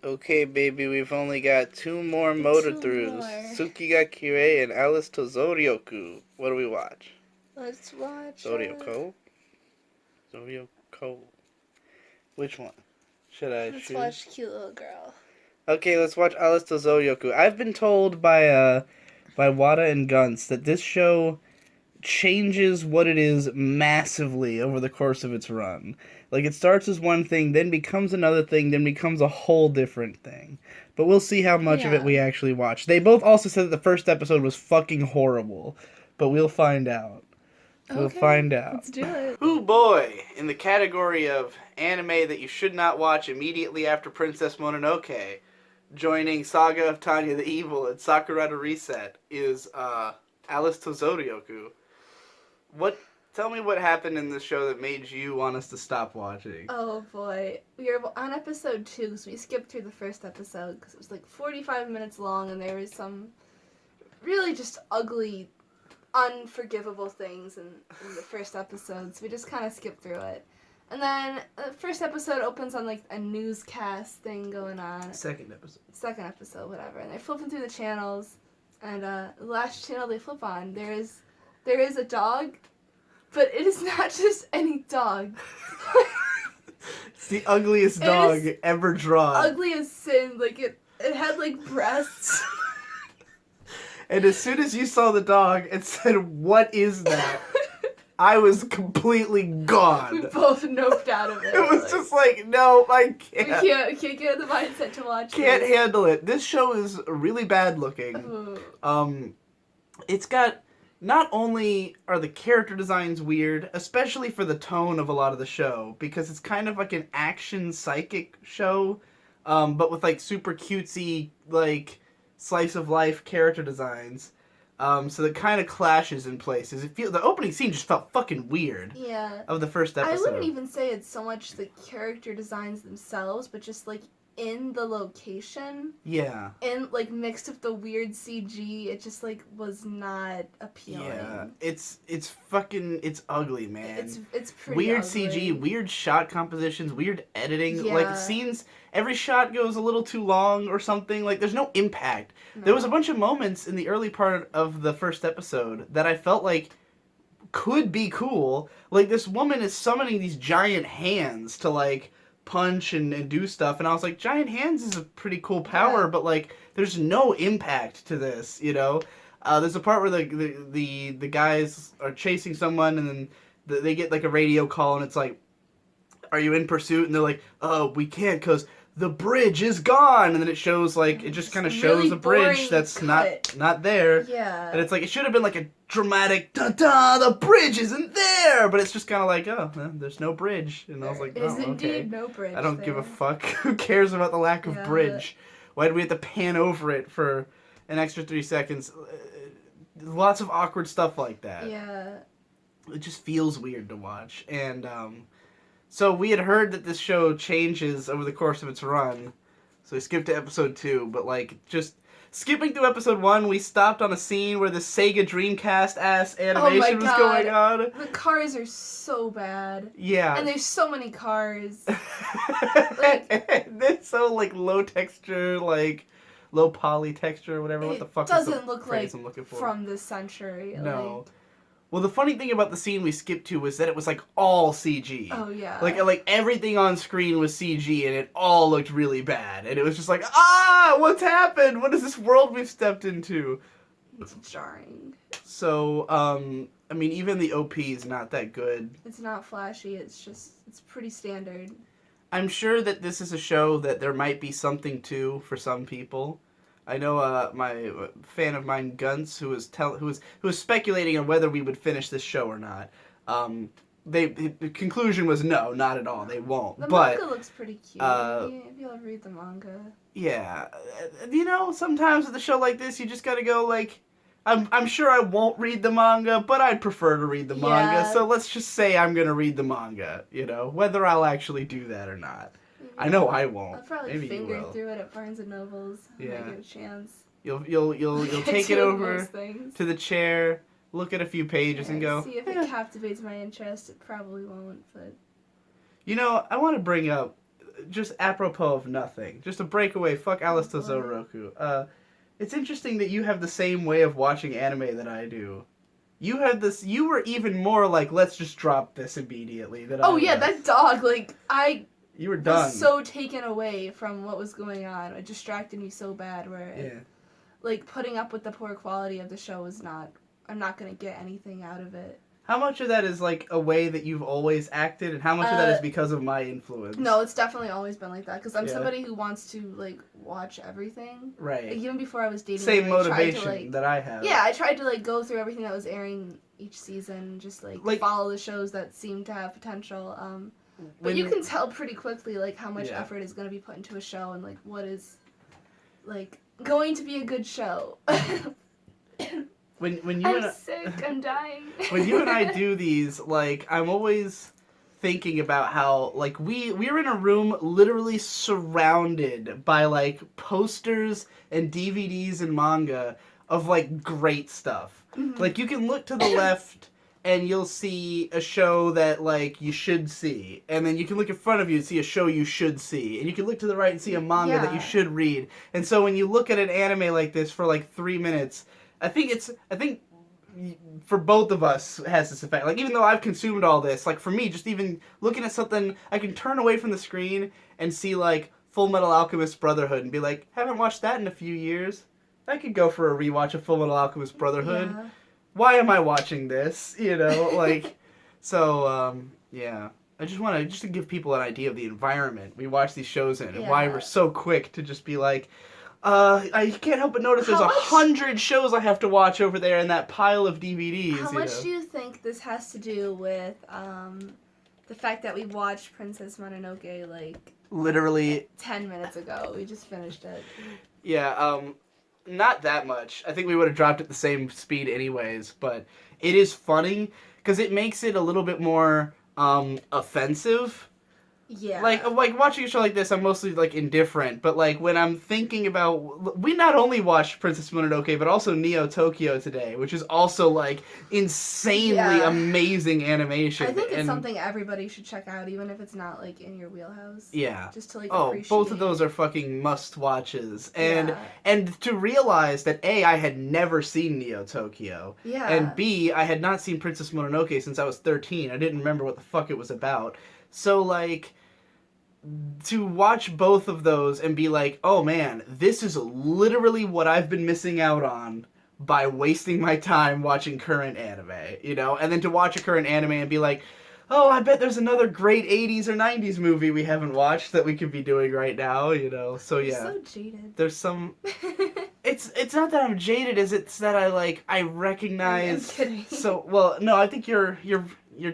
Okay, baby, we've only got two more motor Two throughs. more. Tsuki ga Kirei and Alice to Zoryoku. What do we watch? Let's watch. Zoryoko? Zoryoko. Which one should I Let's choose? watch Cute Little Girl. Okay, let's watch Alice to Zoryoku. I've been told by Wada and Guns that this show changes what it is massively over the course of its run. Like, it starts as one thing, then becomes another thing, then becomes a whole different thing. But we'll see how much of it we actually watch. They both also said that the first episode was fucking horrible. But we'll find out. We'll find out. Let's do it. Ooh boy! In the category of anime that you should not watch immediately after Princess Mononoke, joining Saga of Tanya the Evil and Sakura to Reset is Alice to Zoryoku. Tell me what happened in this show that made you want us to stop watching. Oh boy. We are on episode 2, so we skipped through the first episode because it was like 45 minutes long and there was some really just ugly, unforgivable things in the first episode, so we just kind of skipped through it. And then the first episode opens on like a newscast thing going on. Second episode, whatever. And they're flipping through the channels, and the last channel they flip on, there is a dog, but it is not just any dog. It's the ugliest dog ever drawn. Ugly as sin. Like it had like breasts. And as soon as you saw the dog and said, "What is that?" I was completely gone. We both noped out of it. It was just like, no, I can't. We can't get in the mindset to watch Can't this. handle it. This show is really bad looking. It's got, not only are the character designs weird, especially for the tone of a lot of the show, because it's kind of like an action psychic show, but with like super cutesy, like, slice of life character designs. So that kind of clashes in places. The opening scene just felt fucking weird. Yeah. Of the first episode. I wouldn't even say it's so much the character designs themselves, but just like in the location. Yeah. And like mixed with the weird CG, it just like was not appealing. Yeah. It's ugly, man. It's pretty weird ugly. CG, weird shot compositions, weird editing. Yeah. Like scenes, every shot goes a little too long or something. Like there's no impact. No. There was a bunch of moments in the early part of the first episode that I felt like could be cool. Like this woman is summoning these giant hands to like punch and do stuff, and I was like, giant hands is a pretty cool power, Yeah. but like there's no impact to this, you know. There's a part where the guys are chasing someone, and then they get like a radio call, and it's like, are you in pursuit? And they're like, oh, we can't because the bridge is gone. And then it shows like, it just kind of shows really a bridge boring that's cut. not there. Yeah. And it's like, it should have been like a dramatic, da-da, the bridge isn't there. But it's just kind of like, oh, there's no bridge. And I was like, There is oh, indeed okay. no bridge I don't there. give a fuck. Who cares about the lack of Yeah. bridge? Why do we have to pan over it for an extra 3 seconds? Lots of awkward stuff like that. Yeah. It just feels weird to watch. And so we had heard that this show changes over the course of its run. So we skipped to episode 2. But like, just skipping through episode 1, we stopped on a scene where the Sega Dreamcast ass animation was going on. The cars are so bad. Yeah. And there's so many cars. It's so like low texture, like low poly texture or whatever. What the fuck is the doesn't look phrase like I'm looking for? from this century. No. Like, Well, the funny thing about the scene we skipped to was that it was like all CG. oh yeah. Like everything on screen was CG, and it all looked really bad. And it was just like, what's happened? What is this world we've stepped into? It's jarring. So, I mean, even the OP is not that good. It's not flashy. It's pretty standard. I'm sure that this is a show that there might be something to for some people. I know my fan of mine, Gunts, who was speculating on whether we would finish this show or not. The conclusion was no, not at all. They won't. The but manga looks pretty cute. If you'll ever read the manga. yeah, you know, sometimes with a show like this, you just gotta go like, I'm sure I won't read the manga, but I'd prefer to read the manga. Yeah. So let's just say I'm gonna read the manga. You know, whether I'll actually do that or not. I know I won't. I'll probably Maybe you finger will. through it at Barnes and Nobles. Yeah. Might give it a chance. You'll take it over to the chair, look at a few pages, and go. See if it captivates my interest. It probably won't, but You know, I want to bring up just apropos of nothing, just a breakaway. Fuck Alice to boy. Zoroku. It's interesting that you have the same way of watching anime that I do. You had this. You were even more like, let's just drop this immediately. Than Oh I yeah, was. that dog. Like You were done. was so taken away from what was going on. It distracted me so bad. Where Yeah. like putting up with the poor quality of the show is not. I'm not gonna get anything out of it. How much of that is like a way that you've always acted, and how much of that is because of my influence? No, it's definitely always been like that. Because I'm Yeah. somebody who wants to like watch everything. Like, Right. even before I was dating. Same I tried motivation to, like, that I have. yeah, I tried to like go through everything that was airing each season, just like follow the shows that seemed to have potential. But you can tell pretty quickly like how much effort is going to be put into a show and like what is like going to be a good show. When you I'm and I, sick. I'm dying. when you and I do these, like, I'm always thinking about how like we're in a room literally surrounded by like posters and DVDs and manga of like great stuff. Mhm. Like you can look to the left and you'll see a show that like you should see, and then you can look in front of you and see a show you should see, and you can look to the right and see a manga that you should read. And so when you look at an anime like this for like 3 minutes, I think for both of us has this effect. Like, even though I've consumed all this, like, for me, just even looking at something, I can turn away from the screen and see, like, Full Metal Alchemist Brotherhood and be like, haven't watched that in a few years. I could go for a rewatch of Full Metal Alchemist Brotherhood. Yeah. Why am I watching this? You know, like, so, yeah. I just want to give people an idea of the environment we watch these shows in and why we're so quick to just be like, I can't help but notice there's 100 shows I have to watch over there in that pile of DVDs. How much do you think this has to do with the fact that we watched Princess Mononoke like literally 10 minutes ago? We just finished it. Yeah, not that much. I think we would have dropped at the same speed anyways, but it is funny because it makes it a little bit more offensive. Yeah. Like watching a show like this, I'm mostly like indifferent. But like when I'm thinking about, we not only watched Princess Mononoke, but also Neo Tokyo today, which is also like insanely amazing animation. I think it's something everybody should check out, even if it's not like in your wheelhouse. Yeah. Just to like appreciate. Both of those are fucking must watches, and to realize that A, I had never seen Neo Tokyo, and B, I had not seen Princess Mononoke since I was 13. I didn't remember what the fuck it was about. So like, to watch both of those and be like, oh man, this is literally what I've been missing out on by wasting my time watching current anime, you know? And then to watch a current anime and be like, oh, I bet there's another great 80s or 90s movie we haven't watched that we could be doing right now, you know? So yeah. You're so jaded. There's some... It's not that I'm jaded, it's that I recognize... I'm kidding. So, well, no, I think you're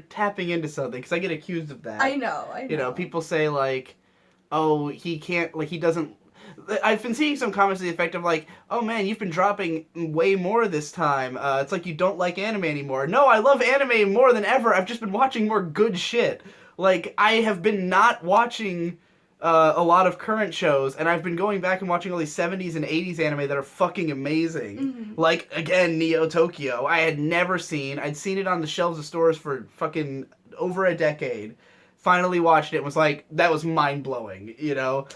tapping into something, because I get accused of that. I know. You know, people say, like, oh, he can't, like, he doesn't... I've been seeing some comments to the effect of, like, oh, man, you've been dropping way more this time. It's like you don't like anime anymore. No, I love anime more than ever. I've just been watching more good shit. Like, I have been not watching a lot of current shows, and I've been going back and watching all these 70s and 80s anime that are fucking amazing. Mm-hmm. Like, again, Neo Tokyo. I had never seen. I'd seen it on the shelves of stores for fucking over a decade. Finally watched it and was like, that was mind-blowing, you know?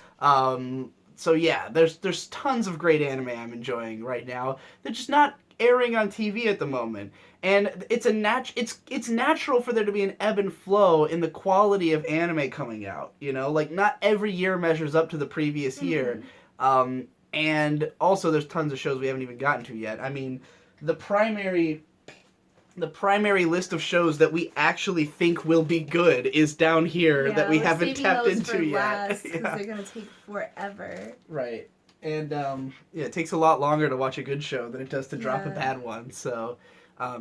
So yeah, there's tons of great anime I'm enjoying right now. They're just not airing on TV at the moment. And it's it's natural for there to be an ebb and flow in the quality of anime coming out, you know? Like, not every year measures up to the previous year. And also there's tons of shows we haven't even gotten to yet. I mean, the primary list of shows that we actually think will be good is down here that we haven't tapped into yet. Because they're gonna take forever. Right. And it takes a lot longer to watch a good show than it does to drop a bad one. So,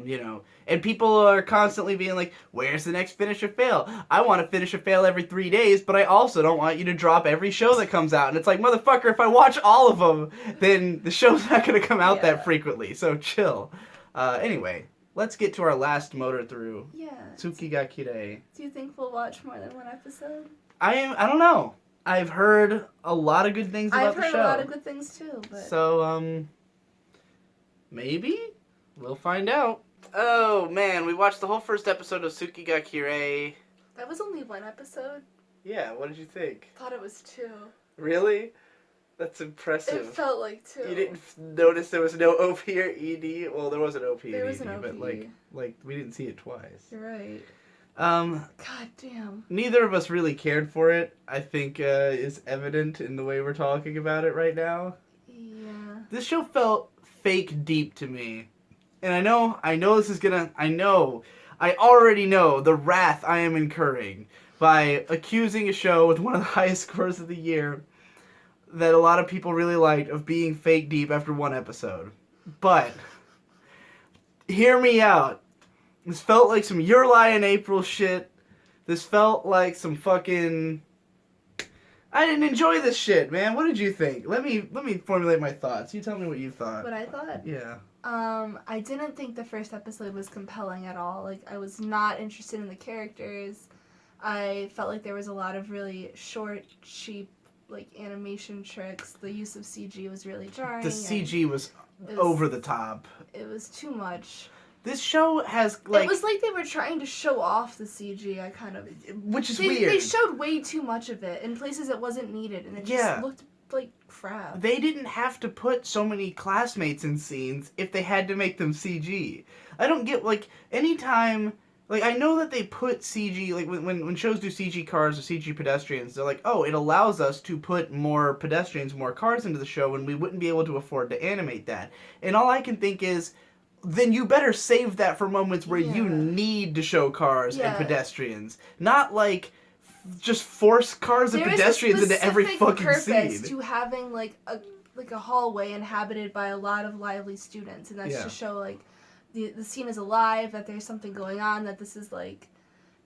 you know, and people are constantly being like, where's the next Finish or Fail? I want to finish or fail every 3 days, but I also don't want you to drop every show that comes out. And it's like, motherfucker, if I watch all of them, then the show's not going to come out that frequently. So chill. Anyway, let's get to our last motor through. Yeah. Tsuki ga Kirei. Do you think we'll watch more than one episode? I don't know. I've heard a lot of good things about the show. I've heard a lot of good things too, but... So, maybe? We'll find out. Oh, man, we watched the whole first episode of Tsuki ga Kirei. That was only one episode? Yeah, what did you think? Thought it was 2. Really? That's impressive. It felt like 2. You didn't notice there was no OP or ED? Well, there was an OP There and was ED, an OP. but like we didn't see it twice. You're right. Um, God damn. neither of us really cared for it. I think is evident in the way we're talking about it right now. Yeah. This show felt fake deep to me. And I know this is gonna, I already know the wrath I am incurring by accusing a show with one of the highest scores of the year that a lot of people really liked of being fake deep after one episode. But, hear me out. This felt like some Your Lie in April shit. This felt like some fucking... I didn't enjoy this shit, man. What did you think? Let me formulate my thoughts. You tell me what you thought. What I thought? Yeah. I didn't think the first episode was compelling at all. Like, I was not interested in the characters. I felt like there was a lot of really short, cheap, like, animation tricks. The use of CG was really jarring. The CG was over the top. It was too much. This show has, like... It was like they were trying to show off the CG, Which is weird. They showed way too much of it in places it wasn't needed, and it just looked like crap. They didn't have to put so many classmates in scenes if they had to make them CG. I don't get, like, anytime... Like, I know that they put CG... Like, when shows do CG cars or CG pedestrians, they're like, oh, it allows us to put more pedestrians, more cars into the show, and we wouldn't be able to afford to animate that. And all I can think is... Then you better save that for moments where you need to show cars and pedestrians. Not, like, just force cars and pedestrians into every fucking scene. There is a purpose to having, like a hallway inhabited by a lot of lively students. And that's to show, like, the scene is alive, that there's something going on, that this is, like...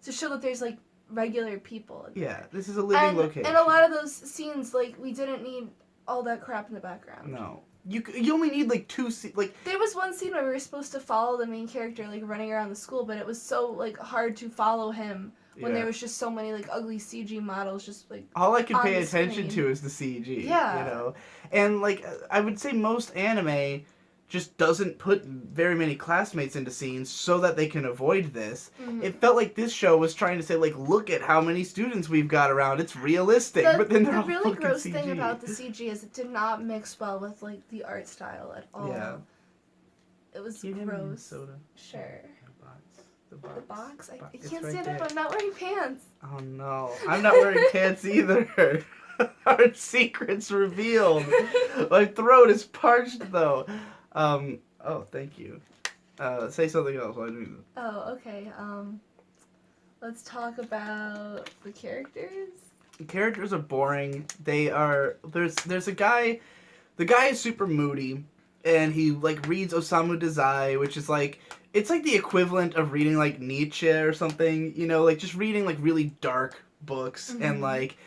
To show that there's, like, regular people. Yeah, this is a living location. And a lot of those scenes, like, we didn't need all that crap in the background. No. You only need, like, 2 like... There was one scene where we were supposed to follow the main character, like, running around the school, but it was so, like, hard to follow him when there was just so many, like, ugly CG models just, like, all I can pay attention to is the CG, you know? And, like, I would say most anime just doesn't put very many classmates into scenes so that they can avoid this. Mm-hmm. It felt like this show was trying to say, like, look at how many students we've got around. It's realistic. But then they're all really fucking gross CG. thing about the CG is it did not mix well with, like, the art style at all. Yeah. It was gross. Soda. Sure. The box? I can't stand up. I'm not wearing pants. Oh, no. I'm not wearing pants either. Our secret's revealed. My throat is parched, though. Oh, thank you. Say something else while I do this. Oh, okay. Let's talk about the characters. The characters are boring. They are... There's a guy... The guy is super moody, and he, like, reads Osamu Dazai, which is, like... It's, like, the equivalent of reading, like, Nietzsche or something, you know? Like, just reading, like, really dark books, and, like...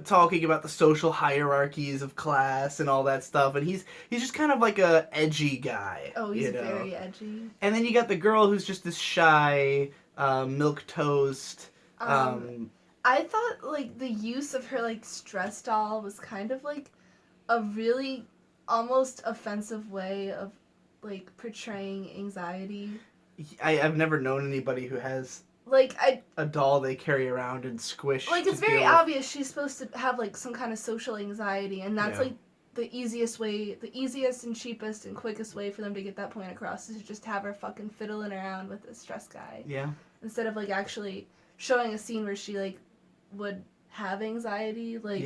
talking about the social hierarchies of class and all that stuff, and he's just kind of like a edgy guy. Oh, he's very edgy. And then you got the girl who's just this shy, milquetoast. I thought, like, the use of her, like, stress doll was kind of, like, a really almost offensive way of, like, portraying anxiety. I've never known anybody who has... Like, a doll they carry around and squish. Like, it's very obvious she's supposed to have, like, some kind of social anxiety, and that's, like, the easiest and cheapest and quickest way for them to get that point across is to just have her fucking fiddling around with this stress guy. Yeah. Instead of, like, actually showing a scene where she, like, would have anxiety. Like,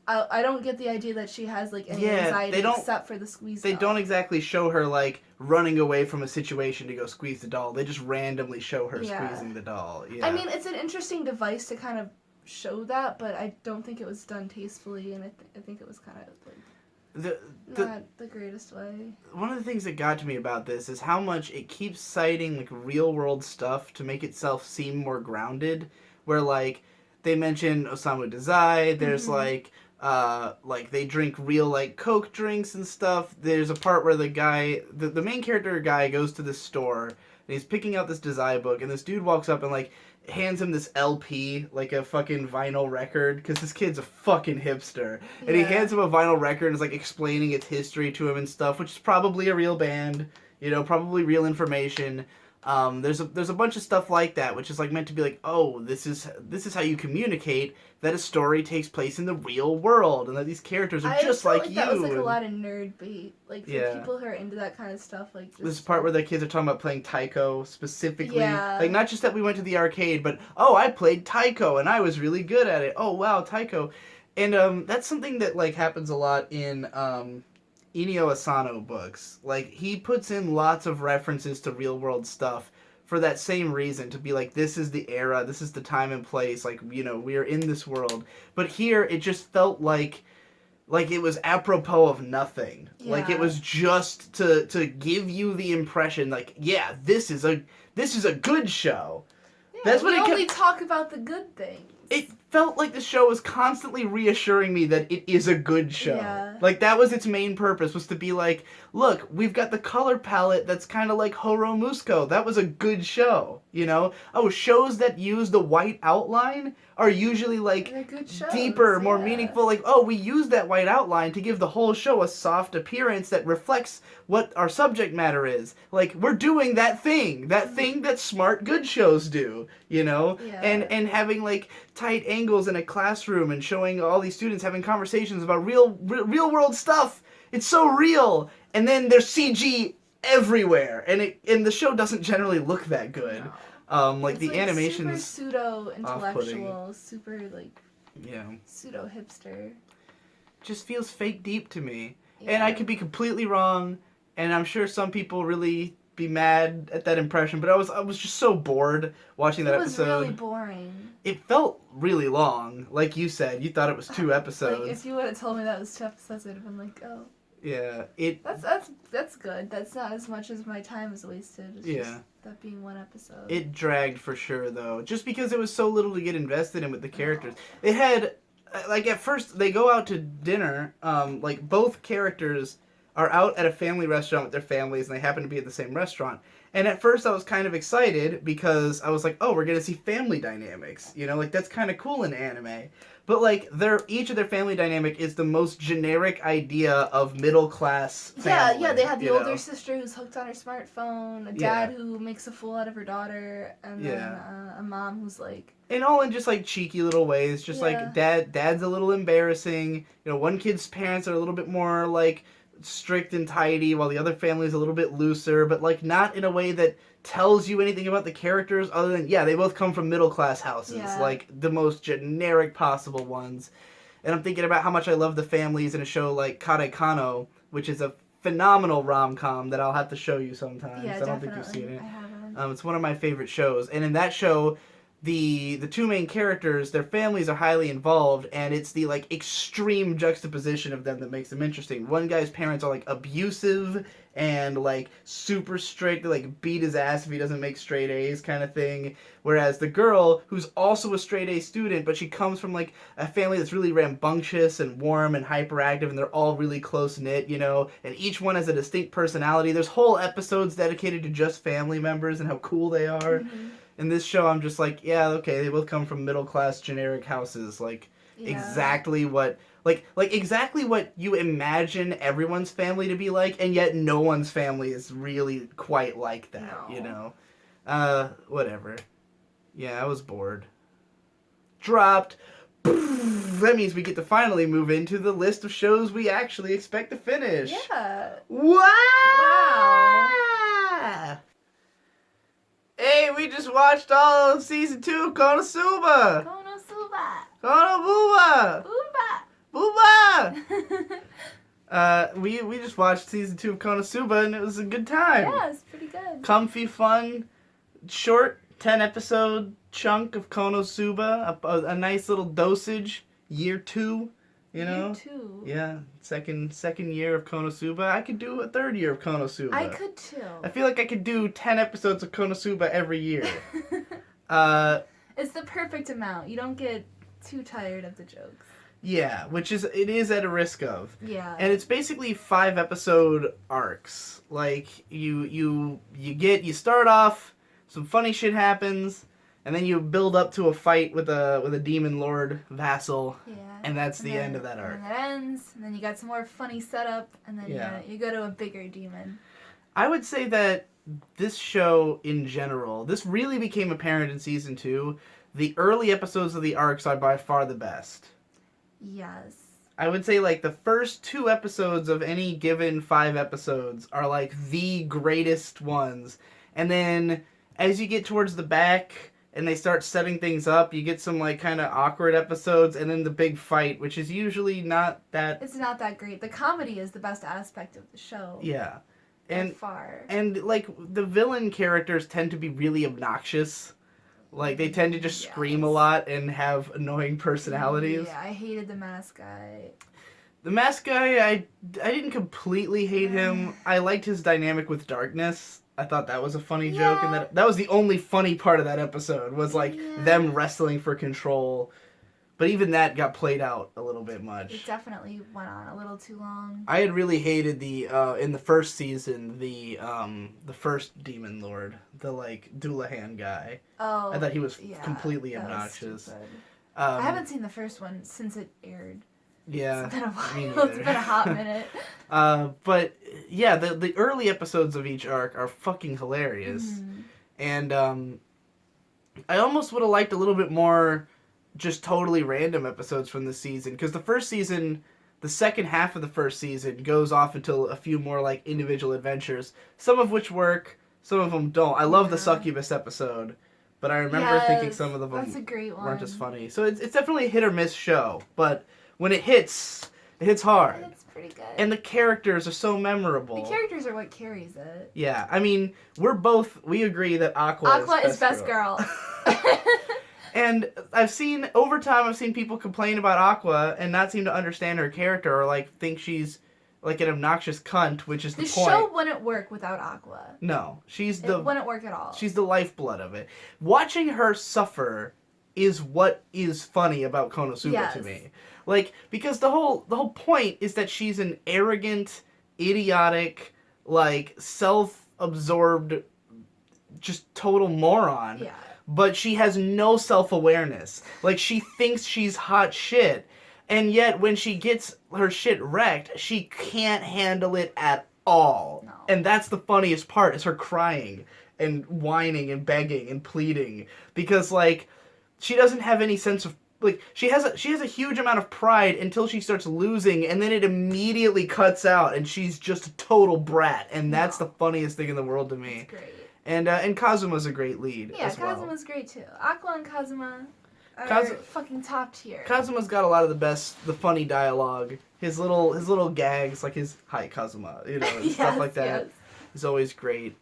I don't get the idea that she has, like, any anxiety except for the squeeze doll. They don't exactly show her, like, running away from a situation to go squeeze the doll. They just randomly show her squeezing the doll. Yeah. I mean, it's an interesting device to kind of show that, but I don't think it was done tastefully, and I think it was kind of, like, not the greatest way. One of the things that got to me about this is how much it keeps citing, like, real-world stuff to make itself seem more grounded, where, like, they mention Osamu Dazai, there's, like, they drink real, like, Coke drinks and stuff. There's a part where the guy, the main character guy goes to this store, and he's picking out this Dazai book, and this dude walks up and, like, hands him this LP, like a fucking vinyl record, because this kid's a fucking hipster. And he hands him a vinyl record and is, like, explaining its history to him and stuff, which is probably a real band, you know, probably real information. There's a bunch of stuff like that, which is like meant to be like, oh, this is how you communicate that a story takes place in the real world, and that these characters are just felt like you. That was like a lot of nerd bait, like for Yeah. people who are into that kind of stuff. Like just, this part where the kids are talking about playing Taiko specifically, Yeah. like not just that we went to the arcade, but oh, I played Taiko and I was really good at it. Oh wow, Taiko, and that's something that like happens a lot in Inio Asano books. Like he puts in lots of references to real world stuff for that same reason, to be like, this is the era, this is the time and place, like, you know, we are in this world. But here it just felt like it was apropos of nothing. Yeah. Like it was just to give you the impression like, yeah, this is a good show. Yeah, That's what we it only talk about the good things. It felt like the show was constantly reassuring me that it is a good show. Yeah. Like that was its main purpose, was to be like, look, we've got the color palette that's kind of like Horo Musco. That was a good show, you know? Oh, shows that use the white outline are usually like They're good shows, deeper, more yeah. meaningful. Like, oh, we use that white outline to give the whole show a soft appearance that reflects what our subject matter is. Like, we're doing that thing that smart good shows do, you know? Yeah. And having like tight angles in a classroom and showing all these students having conversations about real world stuff. It's so real. And then there's CG everywhere, and the show doesn't generally look that good. No. Like It's the like animation's super pseudo intellectual, off-putting. super like Yeah, pseudo hipster. just feels fake deep to me. Yeah. And I could be completely wrong, and I'm sure some people really be mad at that impression, but I was just so bored watching that episode. It was really boring. It felt really long. Like you said, you thought it was 2 episodes. Like if you would have told me that was 2 episodes, I'd have been like, oh. Yeah, That's good. That's not as much as my time is wasted. It's just that being 1 episode. It dragged for sure, though, just because it was so little to get invested in with the characters. It had, like, at first they go out to dinner. Like both characters are out at a family restaurant with their families, and they happen to be at the same restaurant. And at first I was kind of excited because I was like, oh, we're gonna see family dynamics. You know, like that's kind of cool in anime. But like each of their family dynamic is the most generic idea of middle class family. Yeah, they had the you older know? sister who's hooked on her smartphone, a dad who makes a fool out of her daughter, and then a mom who's like... And all in just like cheeky little ways, just like dad's a little embarrassing. You know, one kid's parents are a little bit more like strict and tidy, while the other family's a little bit looser, but like not in a way that tells you anything about the characters other than, yeah, they both come from middle class houses, like the most generic possible ones. And I'm thinking about how much I love the families in a show like Kare Kano, which is a phenomenal rom-com that I'll have to show you sometime. Yeah, I don't think you've seen it. I haven't. It's one of my favorite shows, and in that show, the 2 main characters, their families are highly involved, and it's the like extreme juxtaposition of them that makes them interesting. One guy's parents are like abusive and like super strict, they like beat his ass if he doesn't make straight A's kind of thing. Whereas the girl, who's also a straight A student, but she comes from like a family that's really rambunctious and warm and hyperactive, and they're all really close knit, you know, and each one has a distinct personality. There's whole episodes dedicated to just family members and how cool they are. Mm-hmm. In this show, I'm just like, yeah, okay, they both come from middle class generic houses, like exactly what, like exactly what you imagine everyone's family to be like, and yet no one's family is really quite like that, you know. Whatever. Yeah, I was bored. Dropped. That means we get to finally move into the list of shows we actually expect to finish. Yeah. Wow. Hey, we just watched all of season 2 of Konosuba! Konosuba! Booba! We just watched season 2 of Konosuba, and it was a good time. Yeah, it's pretty good. Comfy, fun, short 10-episode chunk of Konosuba. A nice little dosage. Year 2, you know? Year 2. Yeah, second year of Konosuba. I could do a 3rd year of Konosuba. I could too. I feel like I could do 10 episodes of Konosuba every year. It's the perfect amount. You don't get too tired of the jokes. Yeah, it is at a risk of. Yeah. And it's basically 5-episode arcs. Like you start off, some funny shit happens, and then you build up to a fight with a demon lord vassal. Yeah. And that's the end of that arc. And then it ends, and then you got some more funny setup, and then you go to a bigger demon. I would say that this show in general, this really became apparent in season 2. The early episodes of the arcs are by far the best. Yes. I would say like the first 2 episodes of any given 5 episodes are like the greatest ones. And then as you get towards the back and they start setting things up, you get some like kind of awkward episodes and then the big fight, which is usually not that... It's not that great. The comedy is the best aspect of the show. Yeah. By far. And like the villain characters tend to be really obnoxious. Like they tend to just scream a lot and have annoying personalities. Yeah, I hated the mask guy. The mask guy, I didn't completely hate him. I liked his dynamic with Darkness. I thought that was a funny joke, and that was the only funny part of that episode was like them wrestling for control. But even that got played out a little bit much. It definitely went on a little too long. I had really hated the in the first season the first Demon Lord, the like Doulahan guy. Oh, I thought he was completely obnoxious. I haven't seen the first one since it aired. Yeah, it's been a while. It's been a hot minute. But yeah, the early episodes of each arc are fucking hilarious, and I almost would have liked a little bit more just totally random episodes from the season, because the first season, the second half of the first season goes off until a few more like individual adventures, some of which work, some of them don't. I love the Succubus episode, but I remember thinking some of them weren't as funny. So it's definitely a hit or miss show, but when it hits hard. It's pretty good. And the characters are so memorable. The characters are what carries it. Yeah, I mean, we agree that Aqua is best girl. And I've seen people complain about Aqua and not seem to understand her character or like think she's like an obnoxious cunt, which is the point. The show wouldn't work without Aqua. No, it wouldn't work at all. She's the lifeblood of it. Watching her suffer is what is funny about Konosuba to me. Like, because the whole point is that she's an arrogant, idiotic, like self-absorbed, just total moron. Yeah. But she has no self-awareness. Like, she thinks she's hot shit. And yet, when she gets her shit wrecked, she can't handle it at all. No. And that's the funniest part, is her crying and whining and begging and pleading. Because, like, she doesn't have any sense of... Like, she has a huge amount of pride until she starts losing, and then it immediately cuts out, and she's just a total brat. And that's the funniest thing in the world to me. It's great. And Kazuma's a great lead as well. Kazuma's great too. Aqua and Kazuma are fucking top tier. Kazuma's got a lot of the funny dialogue. His little gags, like his "Hi Kazuma," and stuff like that is always great.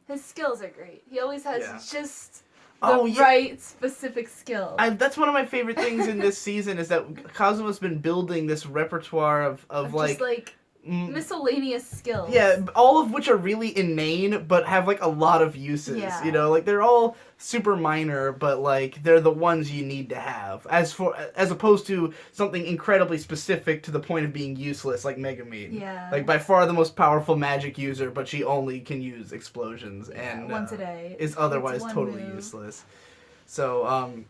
His skills are great. He always has just right specific skills. That's one of my favorite things in this season is that Kazuma's been building this repertoire of like miscellaneous skills. Yeah, all of which are really inane, but have like a lot of uses. Yeah. You know, like they're all super minor, but like they're the ones you need to have. As opposed to something incredibly specific to the point of being useless, like Megumin. Yeah. Like by far the most powerful magic user, but she only can use explosions and once a day. Is otherwise totally useless. So,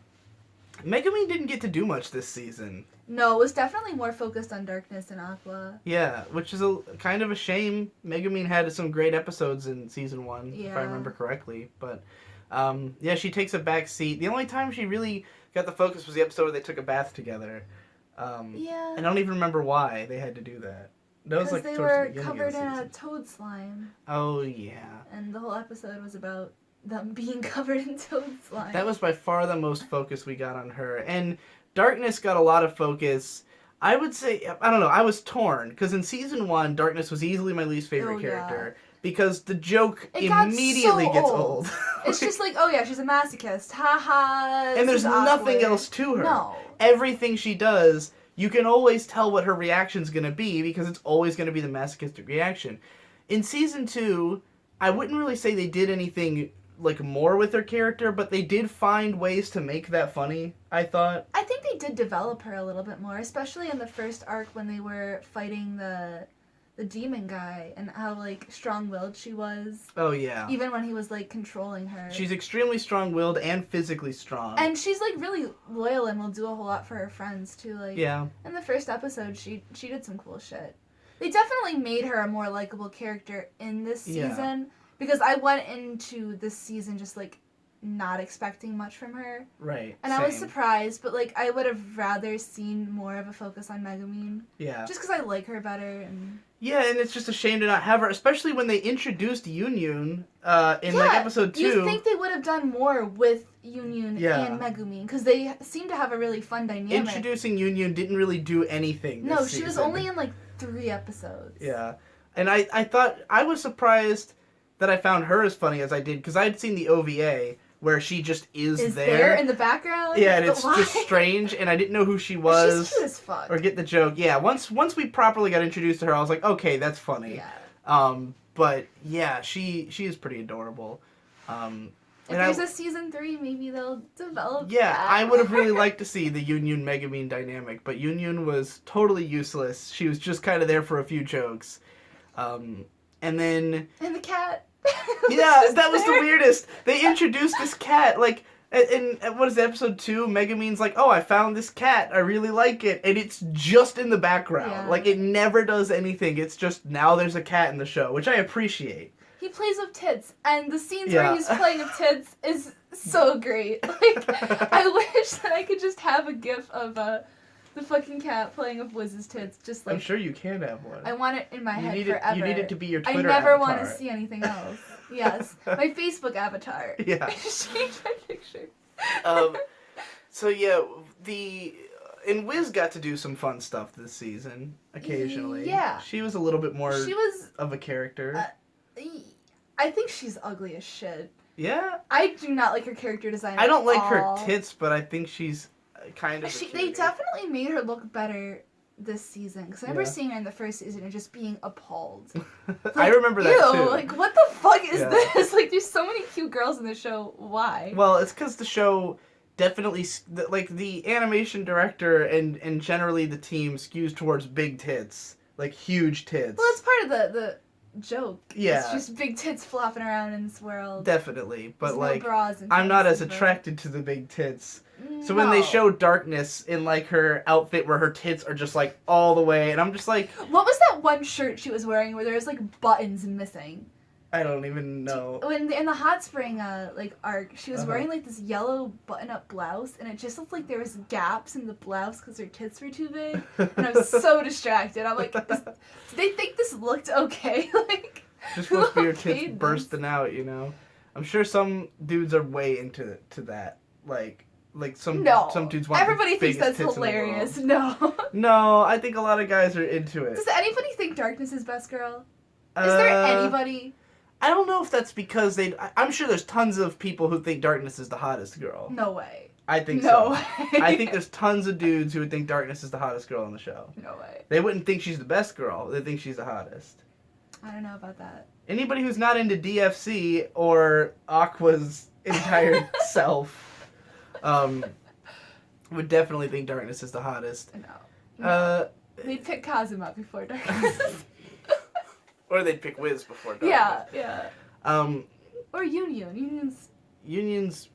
Megumin didn't get to do much this season. No, it was definitely more focused on Darkness and Aqua. Yeah, which is a kind of a shame. Megumin had some great episodes in season 1, if I remember correctly. But, she takes a back seat. The only time she really got the focus was the episode where they took a bath together. I don't even remember why they had to do that. That was like they towards were the beginning covered of the in season. a toad slime. Oh, yeah. And the whole episode was about them being covered in toad slime. That was by far the most focus we got on her. And Darkness got a lot of focus. I would say, I don't know, I was torn. Because in season 1, Darkness was easily my least favorite character. Because the joke immediately gets old. It's just like, oh yeah, she's a masochist. Ha ha. And there's nothing else to her. No. Everything she does, you can always tell what her reaction's going to be. Because it's always going to be the masochistic reaction. In season 2, I wouldn't really say they did anything like more with her character, but they did find ways to make that funny, I thought. I think they did develop her a little bit more, especially in the first arc when they were fighting the demon guy and how like strong-willed she was. Oh yeah. Even when he was like controlling her. She's extremely strong-willed and physically strong. And she's like really loyal and will do a whole lot for her friends too. Like in the first episode she did some cool shit. They definitely made her a more likable character in this Yeah. season because I went into this season just like not expecting much from her. Right. And I was surprised, but like I would have rather seen more of a focus on Megumin. Yeah. Just because I like her better and. Yeah, and it's just a shame to not have her, especially when they introduced Yunyun in like episode 2. You think they would have done more with Yunyun Yeah. and Megumin because they seem to have a really fun dynamic. Introducing Yunyun didn't really do anything. No, this she was season. only in like 3 episodes. Yeah, and I thought I was surprised that I found her as funny as I did because I had seen the OVA where she just is there in the background. Yeah, and But it's why? just strange, and I didn't know who she was. She's cute as fuck. Or get the joke. Yeah, once we properly got introduced to her, I was like, okay, that's funny. Yeah. But yeah, she is pretty adorable. If there's a season 3, maybe they'll develop. Yeah, that. I would have really liked to see the Yunyun Megumin dynamic, but Yunyun was totally useless. She was just kind of there for a few jokes, and then. And the cat. Yeah, that was the weirdest. They introduced this cat, like, in what is it, episode 2? Megumin's like, oh, I found this cat, I really like it, and it's just in the background. Yeah. Like, it never does anything, it's just, now there's a cat in the show, which I appreciate. He plays with tits, and the scenes Yeah. where he's playing with tits is so great. Like, I wish that I could just have a gif of the fucking cat playing with Wiz's tits, just like. I'm sure you can have one. I want it in my head forever. You need it to be your I Twitter never avatar. want to see anything else. Yes, my Facebook avatar. Yeah. Just change my picture. So yeah, and Wiz got to do some fun stuff this season occasionally. Yeah. She was a little bit more She was. of a character. I think she's ugly as shit. Yeah. I do not like her character design. I don't like all. her tits, but I think she's kind of. They definitely made her look better this season because I remember Yeah. seeing her in the first season and just being appalled. I remember that Ew, too. like what the fuck is Yeah. this? Like there's so many cute girls in the show. Why? Well, it's because the show definitely like the animation director and generally the team skews towards big tits, like huge tits. Well, that's part of the joke. Yeah. It's just big tits flopping around in this world. Definitely, but There's like no bras in I'm not as fantasy, but- attracted to the big tits. So when they No. show Darkness in like her outfit where her tits are just like all the way, and I'm just like, What was that one shirt she was wearing where there was like buttons missing? I don't even know. When in the hot spring like arc, she was Uh-huh. wearing like this yellow button-up blouse, and it just looked like there was gaps in the blouse because her tits were too big. And I was so distracted. I'm like, did they think this looked okay? Like, Just supposed to be your who tits okayed this? bursting out, you know. I'm sure some dudes are way into that, like some No. dudes want. Everybody the thinks biggest that's tits in the hilarious. world. No. No, I think a lot of guys are into it. Does anybody think Darkness is best girl? Is there anybody? I don't know if that's because I'm sure there's tons of people who think Darkness is the hottest girl. No way. I think No so. way. I think there's tons of dudes who would think Darkness is the hottest girl on the show. No way. They wouldn't think she's the best girl. They think she's the hottest. I don't know about that. Anybody who's not into DFC or Aqua's entire self would definitely think Darkness is the hottest. No. They'd pick Kazuma before Darkness. Or they'd pick Wiz before Darkness. Yeah. Um, Or Union. Union's.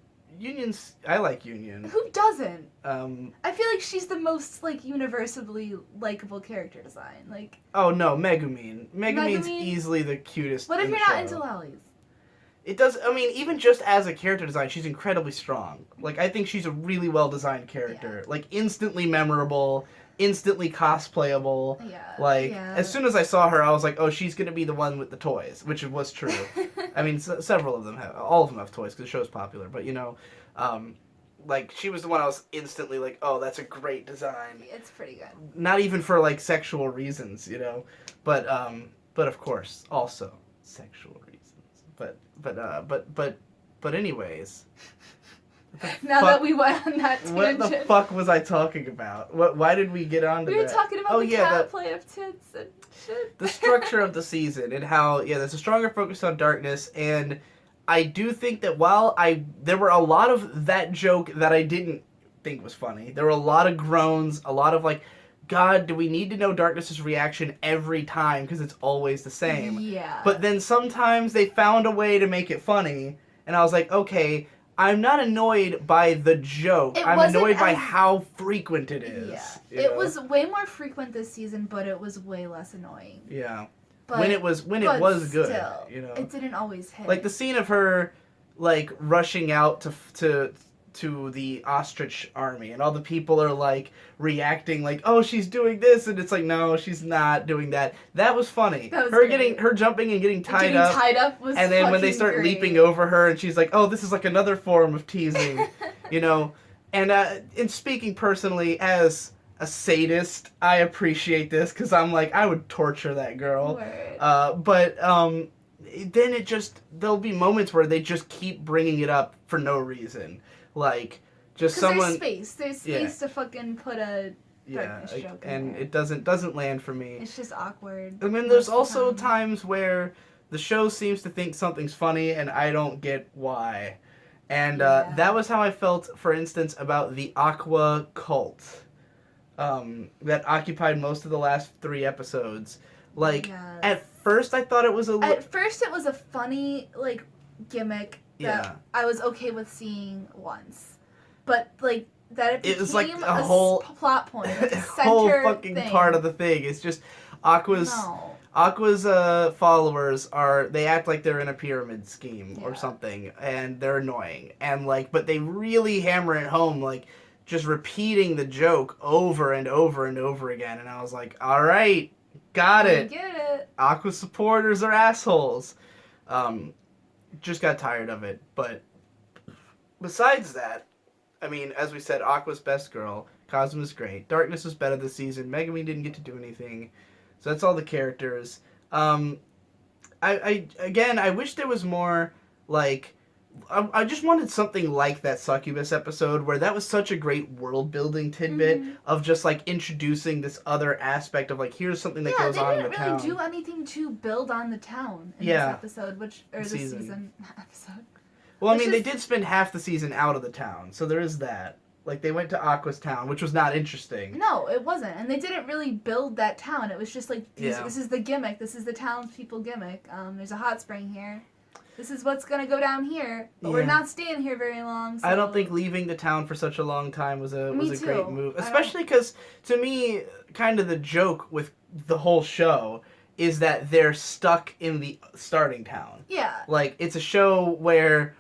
I like Union. Who doesn't? Um. I feel like she's the most like universally likable character design. Like, Oh no, Megumin. Megumin's Megumin? easily the cutest. what if in you're the not show. into lollies? It does. I mean, even just as a character design, she's incredibly strong. Like, I think she's a really well designed character. Like, instantly memorable, instantly cosplayable. Yeah. Like, yeah. as soon as I saw her, I was like, oh, she's gonna be the one with the toys, which was true. I mean, several of them have, all of them have toys because the show's popular. But you know, like she was the one I was instantly like, oh, that's a great design. It's pretty good. Not even for like sexual reasons, you know, but of course also sexual reasons. But anyways. Now that we went on that tangent. What the fuck was I talking about? Why did we get on to We were that? talking about the yeah, cat play of tits and shit. the structure of the season and how there's a stronger focus on Darkness, and I do think that while there were a lot of that joke that I didn't think was funny. There were a lot of groans, a lot of like, God, do we need to know Darkness's reaction every time because it's always the same? Yeah. But then sometimes they found a way to make it funny, and I was like, okay, I'm not annoyed by the joke. I'm annoyed by how frequent it is. Yeah. It was way more frequent this season, but it was way less annoying. Yeah. But, when it was good, still, you know. It didn't always hit. Like the scene of her like rushing out to the ostrich army, and all the people are like reacting like, oh, she's doing this, and it's like, no, she's not doing that. That was funny. That was her jumping and getting tied up was and then when they start great. leaping over her, and she's like, oh, this is like another form of teasing, you know. And speaking personally as a sadist, I appreciate this because I'm like, I would torture that girl. But then there'll be moments where they just keep bringing it up for no reason. Like, just someone... There's space to fucking put a darkness joke in and there. it doesn't land for me. It's just awkward. I mean, there's also times where the show seems to think something's funny and I don't get why. And that was how I felt, for instance, about the Aqua cult that occupied most of the last 3 episodes. Like, at first I thought it was At first it was a funny, like, gimmick that I was okay with seeing once. But, like, that it became was like a whole plot point. A whole fucking part of the thing. It's just Aqua's followers they act like they're in a pyramid scheme or something, and they're annoying. And like, but they really hammer it home, like just repeating the joke over and over and over again. And I was like, all right, got it. I get it. Aqua supporters are assholes. Just got tired of it. But besides that, I mean, as we said, Aqua's best girl. Kazuma's great. Darkness was better this season. Megumi didn't get to do anything. So that's all the characters. I wish there was more, like... I just wanted something like that Succubus episode where that was such a great world-building tidbit of just, like, introducing this other aspect of, like, here's something that goes on in the town. Yeah, they didn't really do anything to build on the town in this episode, this season episode. Well, I mean, they did spend half the season out of the town, so there is that. Like, they went to Aqua's town, which was not interesting. No, it wasn't. And they didn't really build that town. It was just like, this is the gimmick. This is the townspeople gimmick. There's a hot spring here. This is what's going to go down here. But we're not staying here very long. So. I don't think leaving the town for such a long time was a great move. Especially because, to me, kind of the joke with the whole show is that they're stuck in the starting town. Yeah. Like, it's a show where...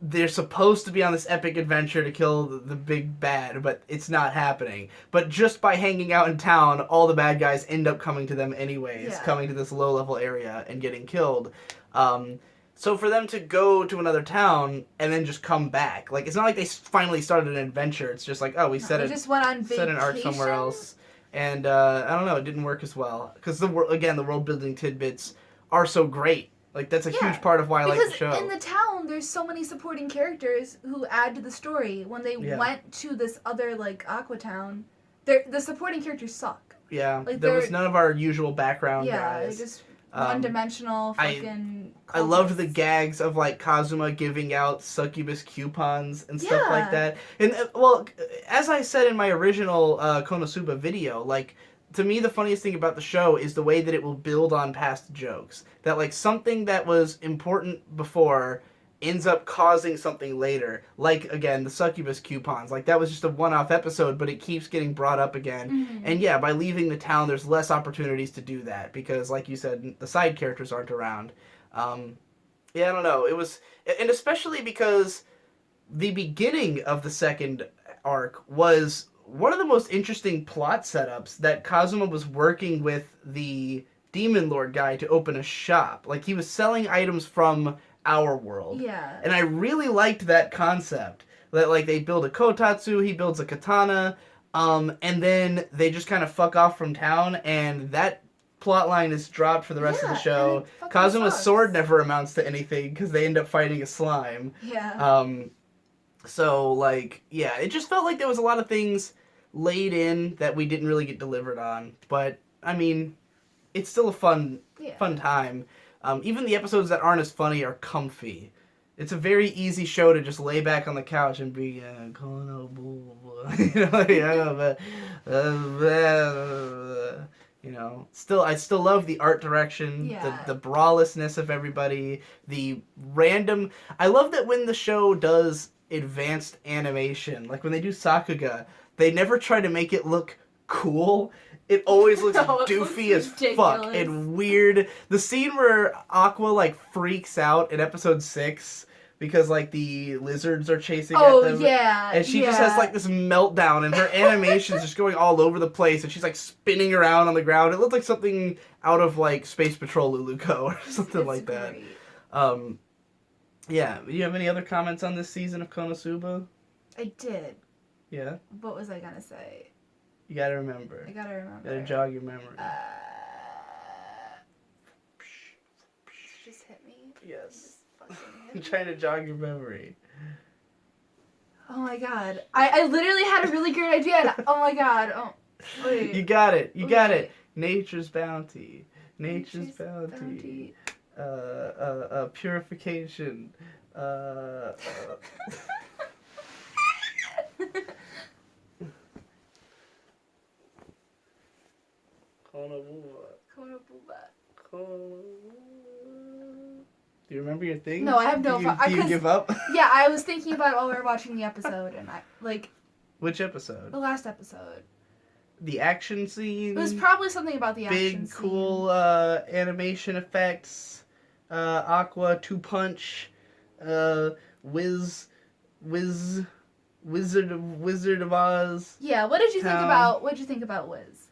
they're supposed to be on this epic adventure to kill the big bad, but it's not happening. But just by hanging out in town, all the bad guys end up coming to them anyways, coming to this low-level area and getting killed. So for them to go to another town and then just come back, like, it's not like they finally started an adventure. It's just like, oh, we set an arc somewhere else. And, I don't know, it didn't work as well. Because, the world-building tidbits are so great. Like, that's a huge part of why I like the show. Because in the town, there's so many supporting characters who add to the story. When they went to this other, like, Aqua Town, the supporting characters suck. Yeah, like, there was none of our usual background guys. Yeah, they're just one-dimensional fucking... I loved the gags of, like, Kazuma giving out succubus coupons and stuff like that. And, well, as I said in my original Konosuba video, like... to me, the funniest thing about the show is the way that it will build on past jokes. That, like, something that was important before ends up causing something later. Like, again, the succubus coupons. Like, that was just a one-off episode, but it keeps getting brought up again. Mm-hmm. And, yeah, by leaving the town, there's less opportunities to do that. Because, like you said, the side characters aren't around. Yeah, I don't know. It was... and especially because the beginning of the second arc was... one of the most interesting plot setups that Kazuma was working with the Demon Lord guy to open a shop. Like, he was selling items from our world. Yeah. And I really liked that concept. That, like, they build a kotatsu, he builds a katana, and then they just kind of fuck off from town, and that plot line is dropped for the rest of the show. Kazuma's sword never amounts to anything, because they end up fighting a slime. Yeah. So, like, yeah, it just felt like there was a lot of things laid in that we didn't really get delivered on. But, I mean, it's still a fun time. Even the episodes that aren't as funny are comfy. It's a very easy show to just lay back on the couch and be, You know, I still love the art direction, Yeah. the brawlessness of everybody, the random. I love that when the show does advanced animation, like when they do Sakuga, they never try to make it look cool. It always looks No, it doofy looks as fuck ridiculous. and weird. The scene where Aqua like freaks out in episode 6 because like the lizards are chasing at them. Yeah. And she just has like this meltdown, and her animation's just going all over the place, and she's like spinning around on the ground. It looked like something out of like Space Patrol Luluco or something It's like great. that. Yeah. Do you have any other comments on this season of Konosuba? I did. Yeah. What was I gonna say? You gotta remember. I gotta remember. Gotta jog your memory. Just hit me. Yes. Just fucking hit I'm me. trying to jog your memory. Oh my god. I literally had a really great idea. And, oh my god. Oh. Wait. You got it. You got Wait. it. Nature's bounty. Nature's bounty. Purification. Do you remember your thing? No, I have no. Do you give up? Yeah, I was thinking about it while we were watching the episode, and Which episode? the last episode. The action scene. It was probably something about the action big, scene. cool animation effects. Aqua, Two Punch, Wizard of Oz. Yeah, what did you think Town. about? What did you think about Wiz?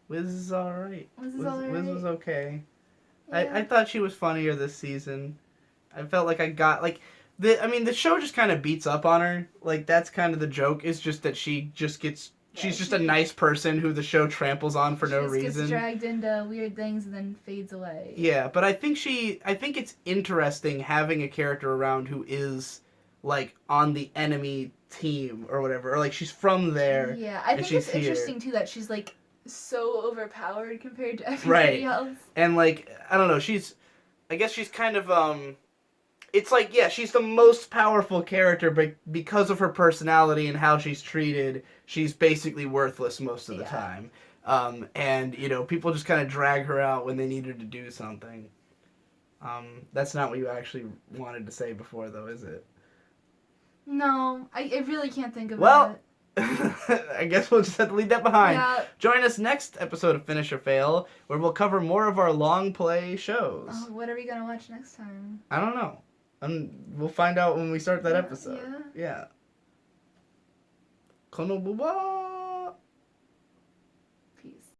Wiz is alright. Wiz is Wiz alright. was okay. Yeah. I thought she was funnier this season. I felt like I got like the show just kind of beats up on her. Like that's kind of the joke. Is just that she just gets. She's just a nice person who the show tramples on for no She just reason. gets dragged into weird things and then fades away. Yeah, but I think it's interesting having a character around who is like on the enemy team or whatever, or like she's from there. Yeah, I think she's it's here. interesting too that she's like so overpowered compared to everybody Right. else. And like I don't know, I guess she's kind of it's like yeah, she's the most powerful character, but because of her personality and how she's treated, she's basically worthless most of the time. And you know, people just kind of drag her out when they need her to do something. That's not what you actually wanted to say before, though, is it? No, I really can't think of Well, it. I guess we'll just have to leave that behind. Yeah. Join us next episode of Finish or Fail, where we'll cover more of our long play shows. Oh, what are we gonna watch next time? I don't know. We'll find out when we start that episode. Yeah. Yeah. Konobuba!